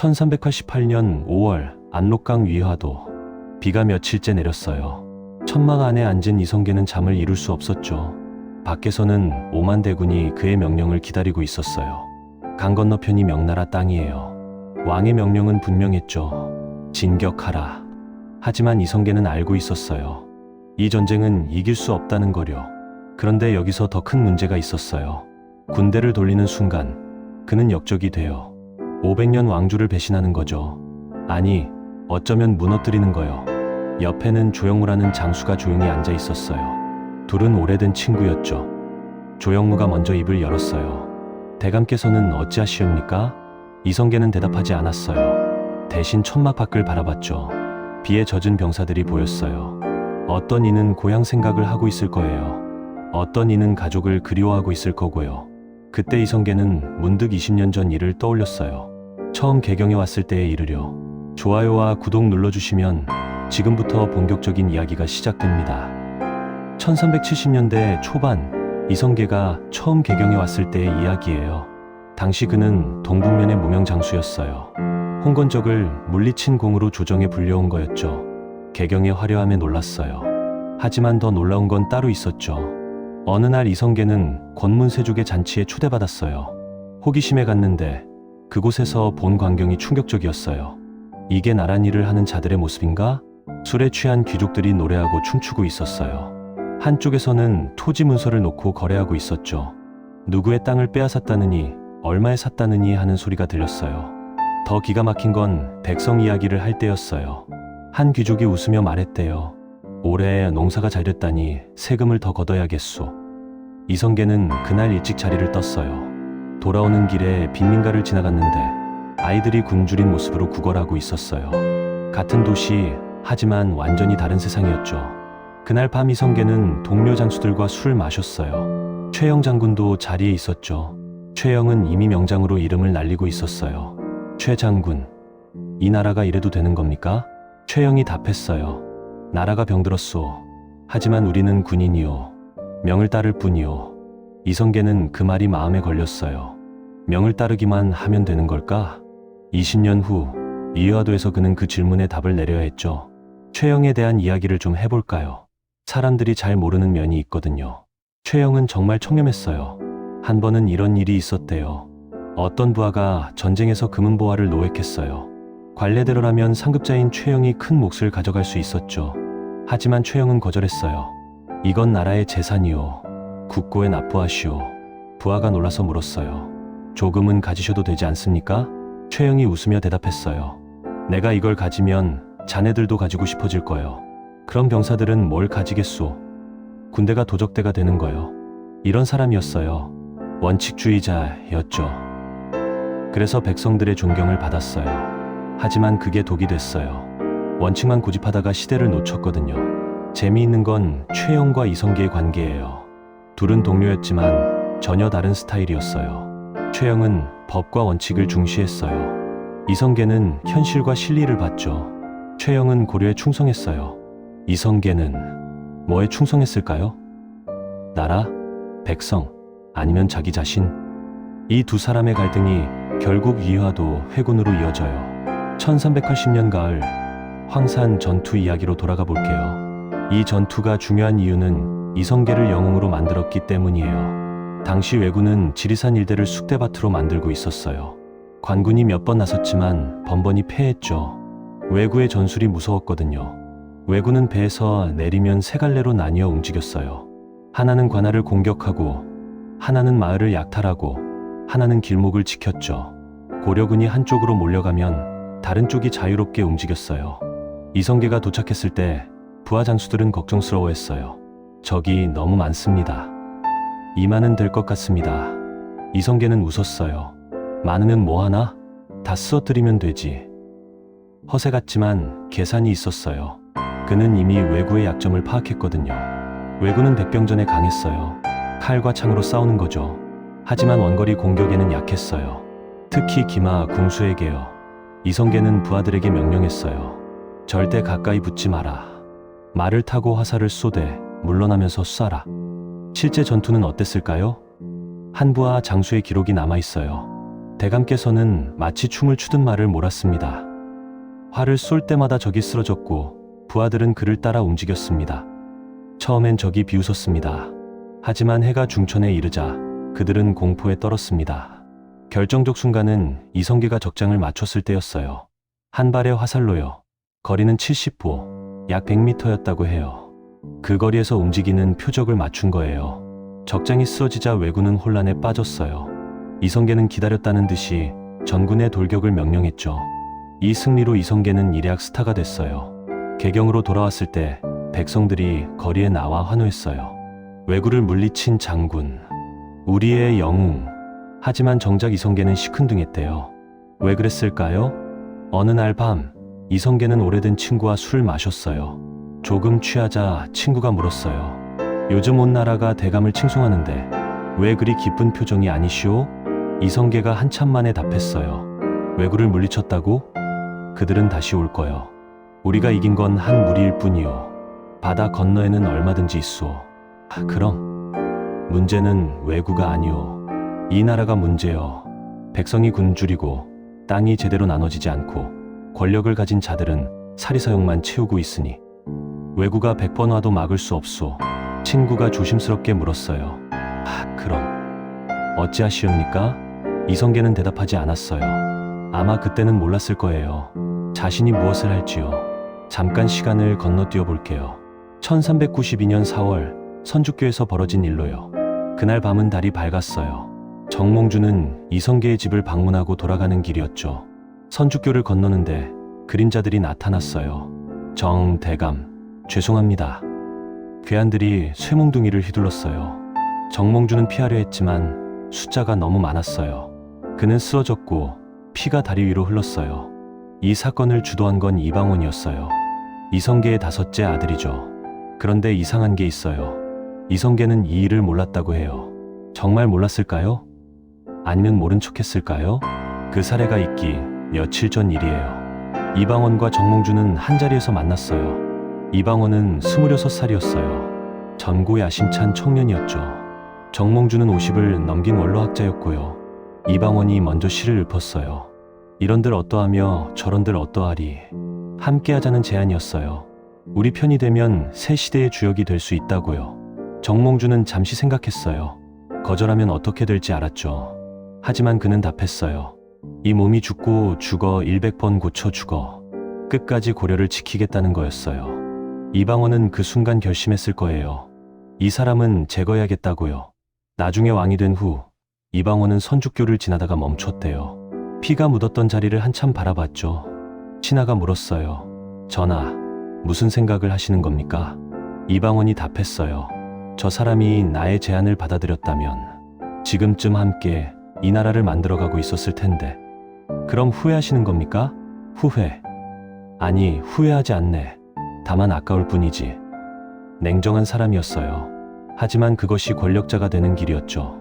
1388년 5월 압록강 위화도 비가 며칠째 내렸어요. 천막 안에 앉은 이성계는 잠을 이룰 수 없었죠. 밖에서는 5만 대군이 그의 명령을 기다리고 있었어요. 강 건너편이 명나라 땅이에요. 왕의 명령은 분명했죠. 진격하라. 하지만 이성계는 알고 있었어요. 이 전쟁은 이길 수 없다는 거려. 그런데 여기서 더 큰 문제가 있었어요. 군대를 돌리는 순간 그는 역적이 돼요. 500년 왕주를 배신하는 거죠. 아니, 어쩌면 무너뜨리는 거요. 옆에는 조영무라는 장수가 조용히 앉아 있었어요. 둘은 오래된 친구였죠. 조영무가 먼저 입을 열었어요. 대감께서는 어찌하시옵니까? 이성계는 대답하지 않았어요. 대신 천막 밖을 바라봤죠. 비에 젖은 병사들이 보였어요. 어떤 이는 고향 생각을 하고 있을 거예요. 어떤 이는 가족을 그리워하고 있을 거고요. 그때 이성계는 문득 20년 전 일을 떠올렸어요. 처음 개경에 왔을 때에 이르려. 좋아요와 구독 눌러주시면 지금부터 본격적인 이야기가 시작됩니다. 1370년대 초반 이성계가 처음 개경에 왔을 때의 이야기예요. 당시 그는 동북면의 무명 장수였어요. 홍건적을 물리친 공으로 조정에 불려온 거였죠. 개경의 화려함에 놀랐어요. 하지만 더 놀라운 건 따로 있었죠. 어느 날 이성계는 권문세족의 잔치에 초대받았어요. 호기심에 갔는데 그곳에서 본 광경이 충격적이었어요. 이게 나란 일을 하는 자들의 모습인가? 술에 취한 귀족들이 노래하고 춤추고 있었어요. 한쪽에서는 토지 문서를 놓고 거래하고 있었죠. 누구의 땅을 빼앗았다느니 얼마에 샀다느니 하는 소리가 들렸어요. 더 기가 막힌 건 백성 이야기를 할 때였어요. 한 귀족이 웃으며 말했대요. 올해 농사가 잘 됐다니 세금을 더 걷어야겠소. 이성계는 그날 일찍 자리를 떴어요. 돌아오는 길에 빈민가를 지나갔는데 아이들이 굶주린 모습으로 구걸하고 있었어요. 같은 도시, 하지만 완전히 다른 세상이었죠. 그날 밤 이성계는 동료 장수들과 술을 마셨어요. 최영 장군도 자리에 있었죠. 최영은 이미 명장으로 이름을 날리고 있었어요. 최 장군, 이 나라가 이래도 되는 겁니까? 최영이 답했어요. 나라가 병들었소. 하지만 우리는 군인이요. 명을 따를 뿐이요. 이성계는 그 말이 마음에 걸렸어요. 명을 따르기만 하면 되는 걸까? 20년 후 이화도에서 그는 그 질문에 답을 내려야 했죠. 최영에 대한 이야기를 좀 해볼까요? 사람들이 잘 모르는 면이 있거든요. 최영은 정말 청렴했어요. 한 번은 이런 일이 있었대요. 어떤 부하가 전쟁에서 금은보화를 노획했어요. 관례대로라면 상급자인 최영이 큰 몫을 가져갈 수 있었죠. 하지만 최영은 거절했어요. 이건 나라의 재산이요. 국고에 납부하시오. 부하가 놀라서 물었어요. 조금은 가지셔도 되지 않습니까? 최영이 웃으며 대답했어요. 내가 이걸 가지면 자네들도 가지고 싶어질 거요. 그럼 병사들은 뭘 가지겠소? 군대가 도적대가 되는 거요. 이런 사람이었어요. 원칙주의자였죠. 그래서 백성들의 존경을 받았어요. 하지만 그게 독이 됐어요. 원칙만 고집하다가 시대를 놓쳤거든요. 재미있는 건 최영과 이성계의 관계예요. 둘은 동료였지만 전혀 다른 스타일이었어요. 최영은 법과 원칙을 중시했어요. 이성계는 현실과 실리를 봤죠. 최영은 고려에 충성했어요. 이성계는 뭐에 충성했을까요? 나라? 백성? 아니면 자기 자신? 이 두 사람의 갈등이 결국 이화도 회군으로 이어져요. 1380년 가을 황산 전투 이야기로 돌아가 볼게요. 이 전투가 중요한 이유는 이성계를 영웅으로 만들었기 때문이에요. 당시 왜군은 지리산 일대를 쑥대밭으로 만들고 있었어요. 관군이 몇 번 나섰지만 번번이 패했죠. 왜구의 전술이 무서웠거든요. 왜군은 배에서 내리면 세 갈래로 나뉘어 움직였어요. 하나는 관할을 공격하고, 하나는 마을을 약탈하고, 하나는 길목을 지켰죠. 고려군이 한쪽으로 몰려가면 다른 쪽이 자유롭게 움직였어요. 이성계가 도착했을 때 부하 장수들은 걱정스러워했어요. 적이 너무 많습니다. 이만은 될 것 같습니다. 이성계는 웃었어요. 많으면 뭐하나? 다 쓰러뜨리면 되지. 허세 같지만 계산이 있었어요. 그는 이미 왜구의 약점을 파악했거든요. 왜구는 백병전에 강했어요. 칼과 창으로 싸우는 거죠. 하지만 원거리 공격에는 약했어요. 특히 기마, 궁수에게요. 이성계는 부하들에게 명령했어요. 절대 가까이 붙지 마라. 말을 타고 화살을 쏘되 물러나면서 쏴라. 실제 전투는 어땠을까요? 한 부하 장수의 기록이 남아있어요. 대감께서는 마치 춤을 추듯 말을 몰았습니다. 활을 쏠 때마다 적이 쓰러졌고 부하들은 그를 따라 움직였습니다. 처음엔 적이 비웃었습니다. 하지만 해가 중천에 이르자 그들은 공포에 떨었습니다. 결정적 순간은 이성계가 적장을 맞췄을 때였어요. 한 발의 화살로요. 거리는 70보, 약 100m였다고 해요. 그 거리에서 움직이는 표적을 맞춘 거예요. 적장이 쓰러지자 왜군은 혼란에 빠졌어요. 이성계는 기다렸다는 듯이 전군의 돌격을 명령했죠. 이 승리로 이성계는 일약 스타가 됐어요. 개경으로 돌아왔을 때 백성들이 거리에 나와 환호했어요. 왜구를 물리친 장군, 우리의 영웅. 하지만 정작 이성계는 시큰둥했대요. 왜 그랬을까요? 어느 날 밤 이성계는 오래된 친구와 술을 마셨어요. 조금 취하자 친구가 물었어요. 요즘 온 나라가 대감을 칭송하는데 왜 그리 기쁜 표정이 아니시오? 이성계가 한참 만에 답했어요. 왜구를 물리쳤다고? 그들은 다시 올 거요. 우리가 이긴 건 한 무리일 뿐이요. 바다 건너에는 얼마든지 있소. 그럼 문제는 왜구가 아니오. 이 나라가 문제요. 백성이 굶주리고 땅이 제대로 나눠지지 않고 권력을 가진 자들은 사리사욕만 채우고 있으니 왜구가 100번 와도 막을 수 없소. 친구가 조심스럽게 물었어요. 그럼 어찌하시옵니까? 이성계는 대답하지 않았어요. 아마 그때는 몰랐을 거예요. 자신이 무엇을 할지요. 잠깐 시간을 건너뛰어 볼게요. 1392년 4월 선주교에서 벌어진 일로요. 그날 밤은 달이 밝았어요. 정몽주는 이성계의 집을 방문하고 돌아가는 길이었죠. 선주교를 건너는데 그림자들이 나타났어요. 대감, 죄송합니다. 괴한들이 쇠몽둥이를 휘둘렀어요. 정몽주는 피하려 했지만 숫자가 너무 많았어요. 그는 쓰러졌고 피가 다리 위로 흘렀어요. 이 사건을 주도한 건 이방원이었어요. 이성계의 5째 아들이죠. 그런데 이상한 게 있어요. 이성계는 이 일을 몰랐다고 해요. 정말 몰랐을까요? 아니면 모른 척했을까요? 그 사례가 있기 며칠 전 일이에요. 이방원과 정몽주는 한자리에서 만났어요. 이방원은 26살이었어요. 젊고 야심찬 청년이었죠. 정몽주는 50을 넘긴 원로학자였고요. 이방원이 먼저 시를 읊었어요. 이런들 어떠하며 저런들 어떠하리. 함께하자는 제안이었어요. 우리 편이 되면 새 시대의 주역이 될 수 있다고요. 정몽주는 잠시 생각했어요. 거절하면 어떻게 될지 알았죠. 하지만 그는 답했어요. 이 몸이 죽고 죽어 100번 고쳐 죽어. 끝까지 고려를 지키겠다는 거였어요. 이방원은 그 순간 결심했을 거예요. 이 사람은 제거해야겠다고요. 나중에 왕이 된 후 이방원은 선주교를 지나다가 멈췄대요. 피가 묻었던 자리를 한참 바라봤죠. 신하가 물었어요. 전하, 무슨 생각을 하시는 겁니까? 이방원이 답했어요. 저 사람이 나의 제안을 받아들였다면 지금쯤 함께 이 나라를 만들어가고 있었을 텐데. 그럼 후회하시는 겁니까? 후회. 아니, 후회하지 않네. 다만 아까울 뿐이지. 냉정한 사람이었어요. 하지만 그것이 권력자가 되는 길이었죠.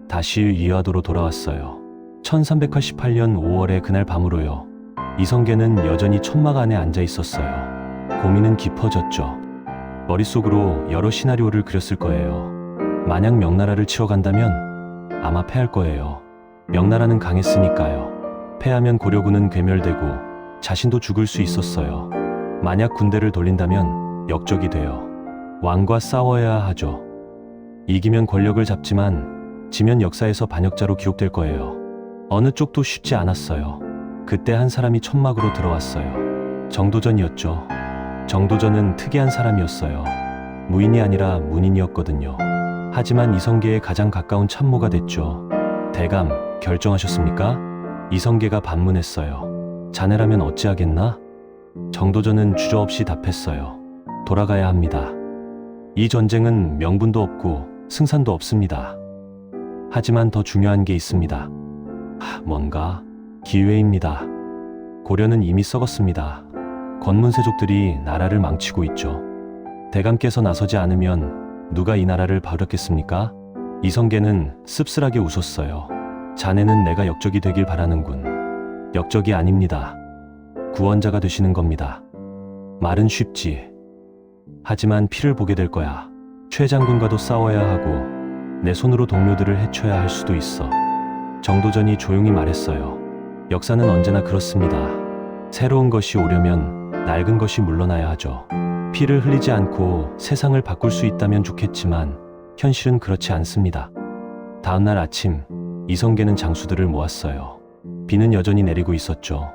다시 이화도로 돌아왔어요. 1388년 5월의 그날 밤으로요. 이성계는 여전히 천막 안에 앉아 있었어요. 고민은 깊어졌죠. 머릿속으로 여러 시나리오를 그렸을 거예요. 만약 명나라를 치러 간다면 아마 패할 거예요. 명나라는 강했으니까요. 패하면 고려군은 괴멸되고 자신도 죽을 수 있었어요. 만약 군대를 돌린다면 역적이 돼요. 왕과 싸워야 하죠. 이기면 권력을 잡지만 지면 역사에서 반역자로 기록될 거예요. 어느 쪽도 쉽지 않았어요. 그때 한 사람이 천막으로 들어왔어요. 정도전이었죠. 정도전은 특이한 사람이었어요. 무인이 아니라 문인이었거든요. 하지만 이성계의 가장 가까운 참모가 됐죠. 대감, 결정하셨습니까? 이성계가 반문했어요. 자네라면 어찌하겠나? 정도전은 주저없이 답했어요. 돌아가야 합니다. 이 전쟁은 명분도 없고 승산도 없습니다. 하지만 더 중요한 게 있습니다. 뭔가? 기회입니다. 고려는 이미 썩었습니다. 권문세족들이 나라를 망치고 있죠. 대감께서 나서지 않으면 누가 이 나라를 바르겠습니까? 이성계는 씁쓸하게 웃었어요. 자네는 내가 역적이 되길 바라는군. 역적이 아닙니다. 구원자가 되시는 겁니다. 말은 쉽지. 하지만 피를 보게 될 거야. 최 장군과도 싸워야 하고 내 손으로 동료들을 해쳐야 할 수도 있어. 정도전이 조용히 말했어요. 역사는 언제나 그렇습니다. 새로운 것이 오려면 낡은 것이 물러나야 하죠. 피를 흘리지 않고 세상을 바꿀 수 있다면 좋겠지만 현실은 그렇지 않습니다. 다음 날 아침, 이성계는 장수들을 모았어요. 비는 여전히 내리고 있었죠.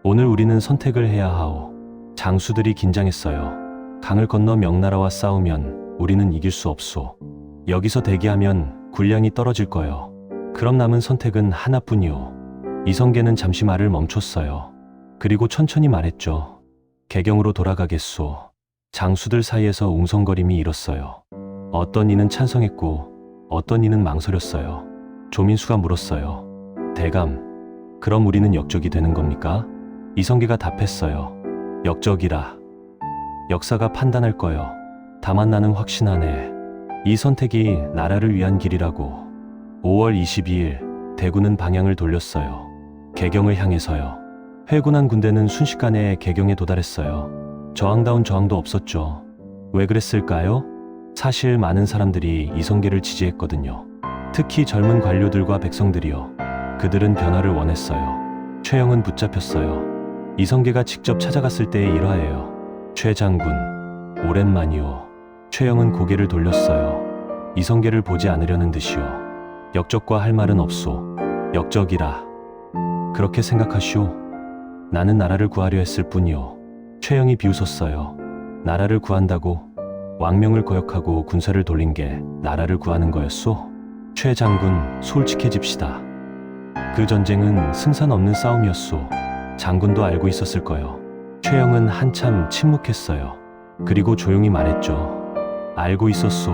오늘 우리는 선택을 해야 하오. 장수들이 긴장했어요. 강을 건너 명나라와 싸우면 우리는 이길 수 없소. 여기서 대기하면 군량이 떨어질 거요. 그럼 남은 선택은 하나뿐이오. 이성계는 잠시 말을 멈췄어요. 그리고 천천히 말했죠. 개경으로 돌아가겠소. 장수들 사이에서 웅성거림이 일었어요. 어떤 이는 찬성했고 어떤 이는 망설였어요. 조민수가 물었어요. 대감, 그럼 우리는 역적이 되는 겁니까? 이성계가 답했어요. 역적이라. 역사가 판단할 거요. 다만 나는 확신하네. 이 선택이 나라를 위한 길이라고. 5월 22일 대군은 방향을 돌렸어요. 개경을 향해서요. 회군한 군대는 순식간에 개경에 도달했어요. 저항다운 저항도 없었죠. 왜 그랬을까요? 사실 많은 사람들이 이성계를 지지했거든요. 특히 젊은 관료들과 백성들이요. 그들은 변화를 원했어요. 최영은 붙잡혔어요. 이성계가 직접 찾아갔을 때의 일화예요. 최 장군, 오랜만이오. 최영은 고개를 돌렸어요. 이성계를 보지 않으려는 듯이요. 역적과 할 말은 없소. 역적이라. 그렇게 생각하시오. 나는 나라를 구하려 했을 뿐이오. 최영이 비웃었어요. 나라를 구한다고? 왕명을 거역하고 군사를 돌린 게 나라를 구하는 거였소? 최 장군, 솔직해집시다. 그 전쟁은 승산 없는 싸움이었소. 장군도 알고 있었을 거요. 최영은 한참 침묵했어요. 그리고 조용히 말했죠. 알고 있었소.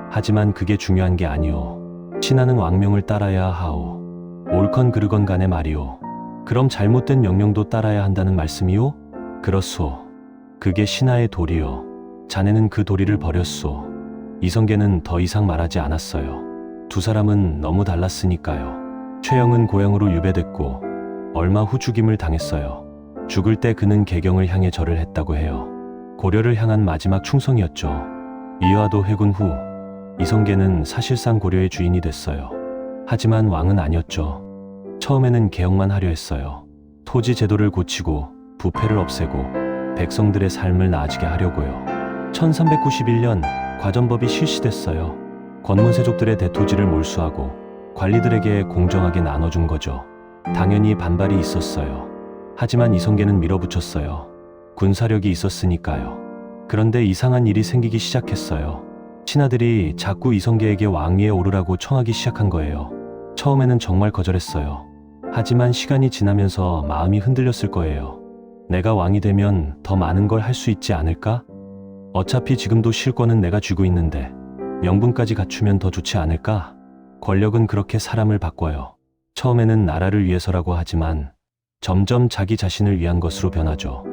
하지만 그게 중요한 게 아니오. 신하는 왕명을 따라야 하오. 옳건 그르건 간에 말이오. 그럼 잘못된 명령도 따라야 한다는 말씀이오? 그렇소. 그게 신하의 도리요. 자네는 그 도리를 버렸소. 이성계는 더 이상 말하지 않았어요. 두 사람은 너무 달랐으니까요. 최영은 고향으로 유배됐고 얼마 후 죽임을 당했어요. 죽을 때 그는 개경을 향해 절을 했다고 해요. 고려를 향한 마지막 충성이었죠. 이화도 회군 후 이성계는 사실상 고려의 주인이 됐어요. 하지만 왕은 아니었죠. 처음에는 개혁만 하려 했어요. 토지 제도를 고치고 부패를 없애고 백성들의 삶을 나아지게 하려고요. 1391년 과전법이 실시됐어요. 권문세족들의 대토지를 몰수하고 관리들에게 공정하게 나눠준 거죠. 당연히 반발이 있었어요. 하지만 이성계는 밀어붙였어요. 군사력이 있었으니까요. 그런데 이상한 일이 생기기 시작했어요. 신하들이 자꾸 이성계에게 왕위에 오르라고 청하기 시작한 거예요. 처음에는 정말 거절했어요. 하지만 시간이 지나면서 마음이 흔들렸을 거예요. 내가 왕이 되면 더 많은 걸 할 수 있지 않을까? 어차피 지금도 실권은 내가 쥐고 있는데 명분까지 갖추면 더 좋지 않을까? 권력은 그렇게 사람을 바꿔요. 처음에는 나라를 위해서라고 하지만 점점 자기 자신을 위한 것으로 변하죠.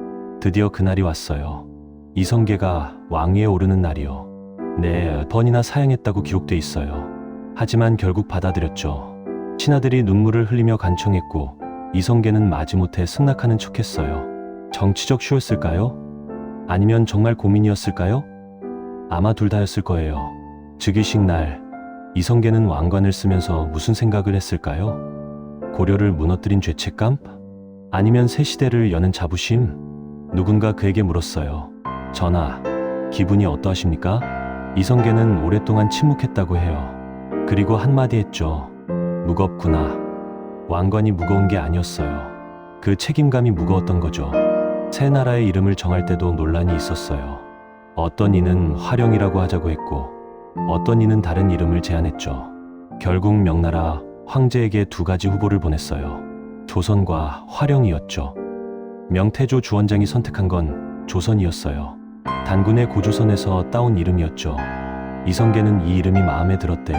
드디어 그날이 왔어요. 이성계가 왕위에 오르는 날이요. 네, 번이나 사양했다고 기록돼 있어요. 하지만 결국 받아들였죠. 신하들이 눈물을 흘리며 간청했고 이성계는 마지못해 승낙하는 척했어요. 정치적 쇼였을까요? 아니면 정말 고민이었을까요? 아마 둘 다였을 거예요. 즉위식 날 이성계는 왕관을 쓰면서 무슨 생각을 했을까요? 고려를 무너뜨린 죄책감? 아니면 새 시대를 여는 자부심? 누군가 그에게 물었어요. 전하, 기분이 어떠하십니까? 이성계는 오랫동안 침묵했다고 해요. 그리고 한마디 했죠. 무겁구나. 왕관이 무거운 게 아니었어요. 그 책임감이 무거웠던 거죠. 새 나라의 이름을 정할 때도 논란이 있었어요. 어떤 이는 화령이라고 하자고 했고 어떤 이는 다른 이름을 제안했죠. 결국 명나라 황제에게 두 가지 후보를 보냈어요. 조선과 화령이었죠. 명태조 주원장이 선택한 건 조선이었어요. 단군의 고조선에서 따온 이름이었죠. 이성계는 이 이름이 마음에 들었대요.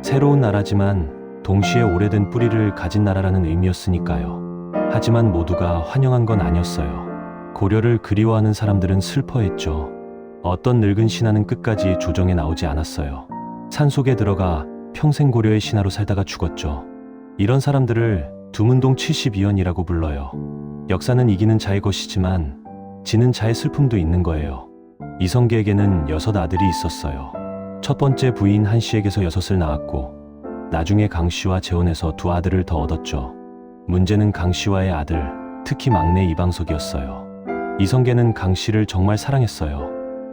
새로운 나라지만 동시에 오래된 뿌리를 가진 나라라는 의미였으니까요. 하지만 모두가 환영한 건 아니었어요. 고려를 그리워하는 사람들은 슬퍼했죠. 어떤 늙은 신하는 끝까지 조정에 나오지 않았어요. 산속에 들어가 평생 고려의 신하로 살다가 죽었죠. 이런 사람들을 두문동 72연이라고 불러요. 역사는 이기는 자의 것이지만 지는 자의 슬픔도 있는 거예요. 이성계에게는 6 아들이 있었어요. 첫 번째 부인 한씨에게서 6을 낳았고 나중에 강씨와 재혼해서 두 아들을 더 얻었죠. 문제는 강씨와의 아들, 특히 막내 이방석이었어요. 이성계는 강씨를 정말 사랑했어요.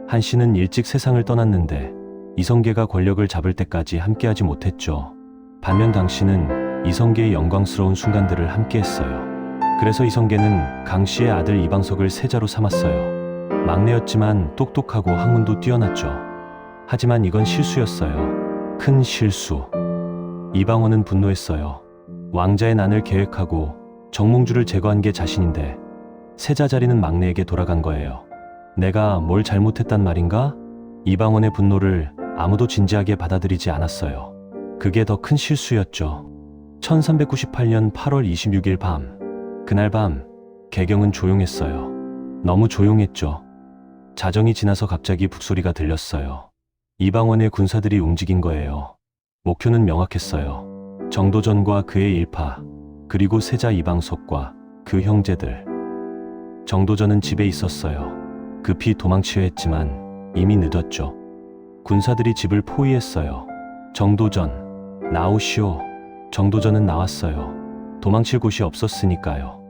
한씨는 일찍 세상을 떠났는데 이성계가 권력을 잡을 때까지 함께하지 못했죠. 반면 강씨는 이성계의 영광스러운 순간들을 함께했어요. 그래서 이성계는 강씨의 아들 이방석을 세자로 삼았어요. 막내였지만 똑똑하고 학문도 뛰어났죠. 하지만 이건 실수였어요. 큰 실수. 이방원은 분노했어요. 왕자의 난을 계획하고 정몽주를 제거한 게 자신인데 세자 자리는 막내에게 돌아간 거예요. 내가 뭘 잘못했단 말인가? 이방원의 분노를 아무도 진지하게 받아들이지 않았어요. 그게 더 큰 실수였죠. 1398년 8월 26일 밤. 그날 밤 개경은 조용했어요. 너무 조용했죠. 자정이 지나서 갑자기 북소리가 들렸어요. 이방원의 군사들이 움직인 거예요. 목표는 명확했어요. 정도전과 그의 일파, 그리고 세자 이방석과 그 형제들. 정도전은 집에 있었어요. 급히 도망치려 했지만 이미 늦었죠. 군사들이 집을 포위했어요. 정도전, 나오시오. 정도전은 나왔어요. 도망칠 곳이 없었으니까요.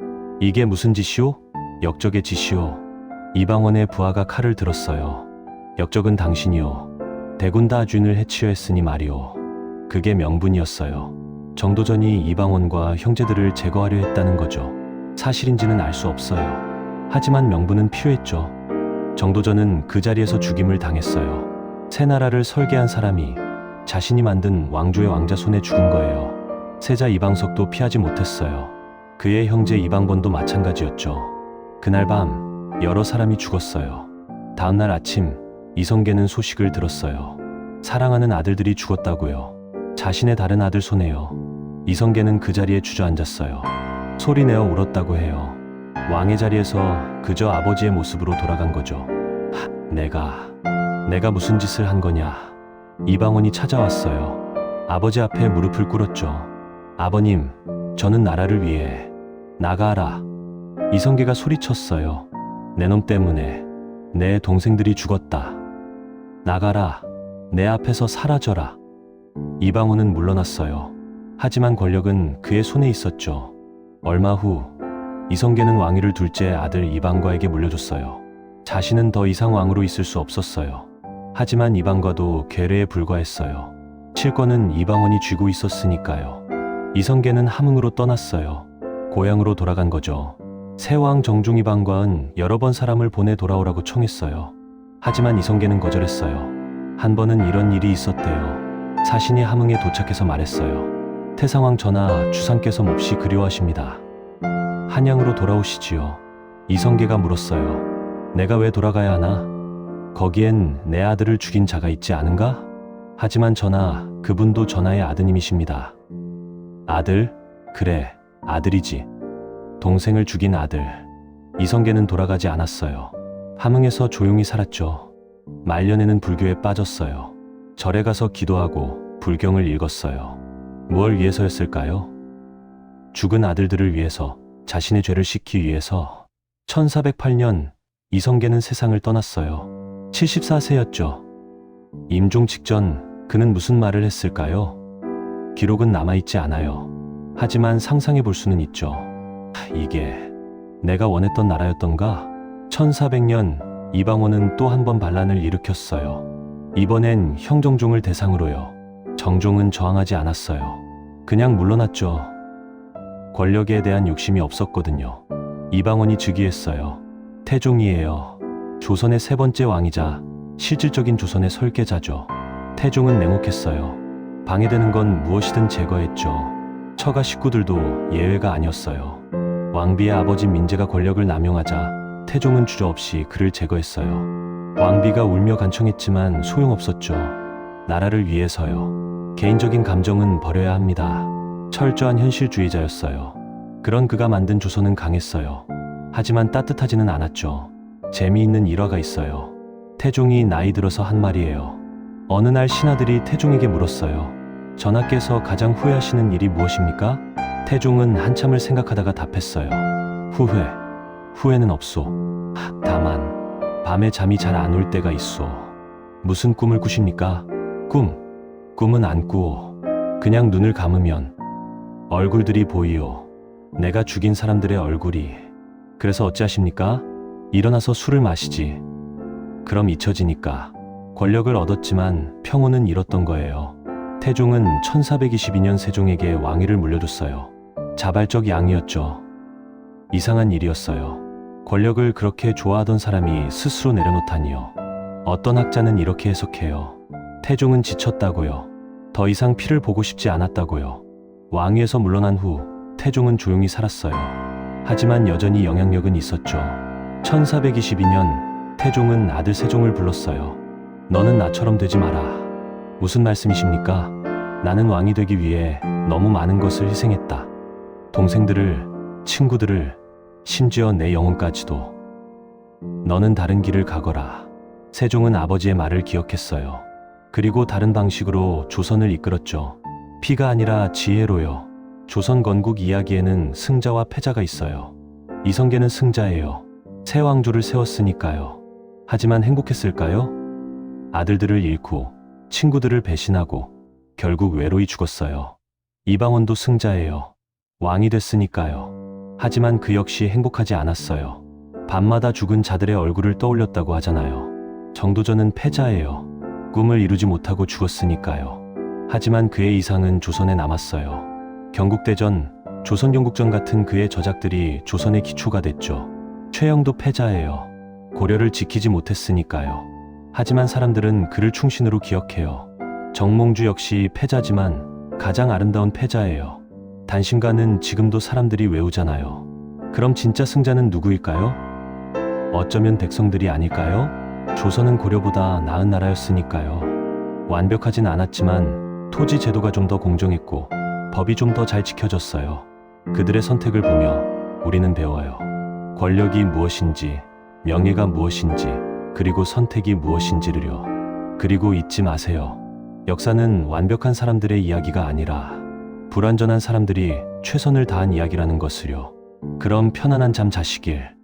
이게 무슨 짓이오? 역적의 짓이오. 이방원의 부하가 칼을 들었어요. 역적은 당신이오. 대군다 주인을 해치려 했으니 말이오. 그게 명분이었어요. 정도전이 이방원과 형제들을 제거하려 했다는 거죠. 사실인지는 알 수 없어요. 하지만 명분은 필요했죠. 정도전은 그 자리에서 죽임을 당했어요. 새 나라를 설계한 사람이 자신이 만든 왕조의 왕자 손에 죽은 거예요. 세자 이방석도 피하지 못했어요. 그의 형제 이방본도 마찬가지였죠. 그날 밤 여러 사람이 죽었어요. 다음날 아침 이성계는 소식을 들었어요. 사랑하는 아들들이 죽었다고요. 자신의 다른 아들 손에요. 이성계는 그 자리에 주저앉았어요. 소리내어 울었다고 해요. 왕의 자리에서 그저 아버지의 모습으로 돌아간 거죠. 내가 무슨 짓을 한 거냐. 이방원이 찾아왔어요. 아버지 앞에 무릎을 꿇었죠. 아버님, 저는 나라를 위해 나가라. 이성계가 소리쳤어요. 내 놈 때문에 내 동생들이 죽었다. 나가라. 내 앞에서 사라져라. 이방원은 물러났어요. 하지만 권력은 그의 손에 있었죠. 얼마 후 이성계는 왕위를 둘째 아들 이방과에게 물려줬어요. 자신은 더 이상 왕으로 있을 수 없었어요. 하지만 이방과도 괴뢰에 불과했어요. 칠권은 이방원이 쥐고 있었으니까요. 이성계는 함흥으로 떠났어요. 고향으로 돌아간 거죠. 새왕 정중 이방과는 여러 번 사람을 보내 돌아오라고 청했어요. 하지만 이성계는 거절했어요. 한 번은 이런 일이 있었대요. 사신이 함흥에 도착해서 말했어요. 태상왕 전하 주상께서 몹시 그리워하십니다. 한양으로 돌아오시지요. 이성계가 물었어요. 내가 왜 돌아가야 하나? 거기엔 내 아들을 죽인 자가 있지 않은가? 하지만 전하, 그분도 전하의 아드님이십니다. 아들? 그래, 아들이지. 동생을 죽인 아들. 이성계는 돌아가지 않았어요. 함흥에서 조용히 살았죠. 말년에는 불교에 빠졌어요. 절에 가서 기도하고 불경을 읽었어요. 무엇을 위해서였을까요? 죽은 아들들을 위해서, 자신의 죄를 씻기 위해서. 1408년 이성계는 세상을 떠났어요. 74세였죠. 임종 직전 그는 무슨 말을 했을까요? 기록은 남아있지 않아요. 하지만 상상해 볼 수는 있죠. 이게 내가 원했던 나라였던가? 1400년 이방원은 또 한 번 반란을 일으켰어요. 이번엔 형정종을 대상으로요. 정종은 저항하지 않았어요. 그냥 물러났죠. 권력에 대한 욕심이 없었거든요. 이방원이 즉위했어요. 태종이에요. 조선의 세 번째 왕이자 실질적인 조선의 설계자죠. 태종은 냉혹했어요. 방해되는 건 무엇이든 제거했죠. 처가 식구들도 예외가 아니었어요. 왕비의 아버지 민재가 권력을 남용하자 태종은 주저없이 그를 제거했어요. 왕비가 울며 간청했지만 소용없었죠. 나라를 위해서요. 개인적인 감정은 버려야 합니다. 철저한 현실주의자였어요. 그런 그가 만든 조선은 강했어요. 하지만 따뜻하지는 않았죠. 재미있는 일화가 있어요. 태종이 나이 들어서 한 말이에요. 어느 날 신하들이 태종에게 물었어요. 전하께서 가장 후회하시는 일이 무엇입니까? 태종은 한참을 생각하다가 답했어요. 후회는 없소. 다만 밤에 잠이 잘 안 올 때가 있소. 무슨 꿈을 꾸십니까? 꿈은 안 꾸오. 그냥 눈을 감으면 얼굴들이 보이요. 내가 죽인 사람들의 얼굴이. 그래서 어찌하십니까? 일어나서 술을 마시지. 그럼 잊혀지니까. 권력을 얻었지만 평온은 잃었던 거예요. 태종은 1422년 세종에게 왕위를 물려줬어요. 자발적 양이었죠. 이상한 일이었어요. 권력을 그렇게 좋아하던 사람이 스스로 내려놓다니요. 어떤 학자는 이렇게 해석해요. 태종은 지쳤다고요. 더 이상 피를 보고 싶지 않았다고요. 왕위에서 물러난 후 태종은 조용히 살았어요. 하지만 여전히 영향력은 있었죠. 1422년 태종은 아들 세종을 불렀어요. 너는 나처럼 되지 마라. 무슨 말씀이십니까? 나는 왕이 되기 위해 너무 많은 것을 희생했다. 동생들을, 친구들을, 심지어 내 영혼까지도. 너는 다른 길을 가거라. 세종은 아버지의 말을 기억했어요. 그리고 다른 방식으로 조선을 이끌었죠. 피가 아니라 지혜로요. 조선 건국 이야기에는 승자와 패자가 있어요. 이성계는 승자예요. 새 왕조를 세웠으니까요. 하지만 행복했을까요? 아들들을 잃고 친구들을 배신하고 결국 외로이 죽었어요. 이방원도 승자예요. 왕이 됐으니까요. 하지만 그 역시 행복하지 않았어요. 밤마다 죽은 자들의 얼굴을 떠올렸다고 하잖아요. 정도전은 패자예요. 꿈을 이루지 못하고 죽었으니까요. 하지만 그의 이상은 조선에 남았어요. 경국대전, 조선경국전 같은 그의 저작들이 조선의 기초가 됐죠. 최영도 패자예요. 고려를 지키지 못했으니까요. 하지만 사람들은 그를 충신으로 기억해요. 정몽주 역시 패자지만 가장 아름다운 패자예요. 단신가는 지금도 사람들이 외우잖아요. 그럼 진짜 승자는 누구일까요? 어쩌면 백성들이 아닐까요? 조선은 고려보다 나은 나라였으니까요. 완벽하진 않았지만 토지 제도가 좀 더 공정했고 법이 좀 더 잘 지켜졌어요. 그들의 선택을 보며 우리는 배워요. 권력이 무엇인지, 명예가 무엇인지, 그리고 선택이 무엇인지를요. 그리고 잊지 마세요. 역사는 완벽한 사람들의 이야기가 아니라 불완전한 사람들이 최선을 다한 이야기라는 것을요. 그럼 편안한 잠 자시길.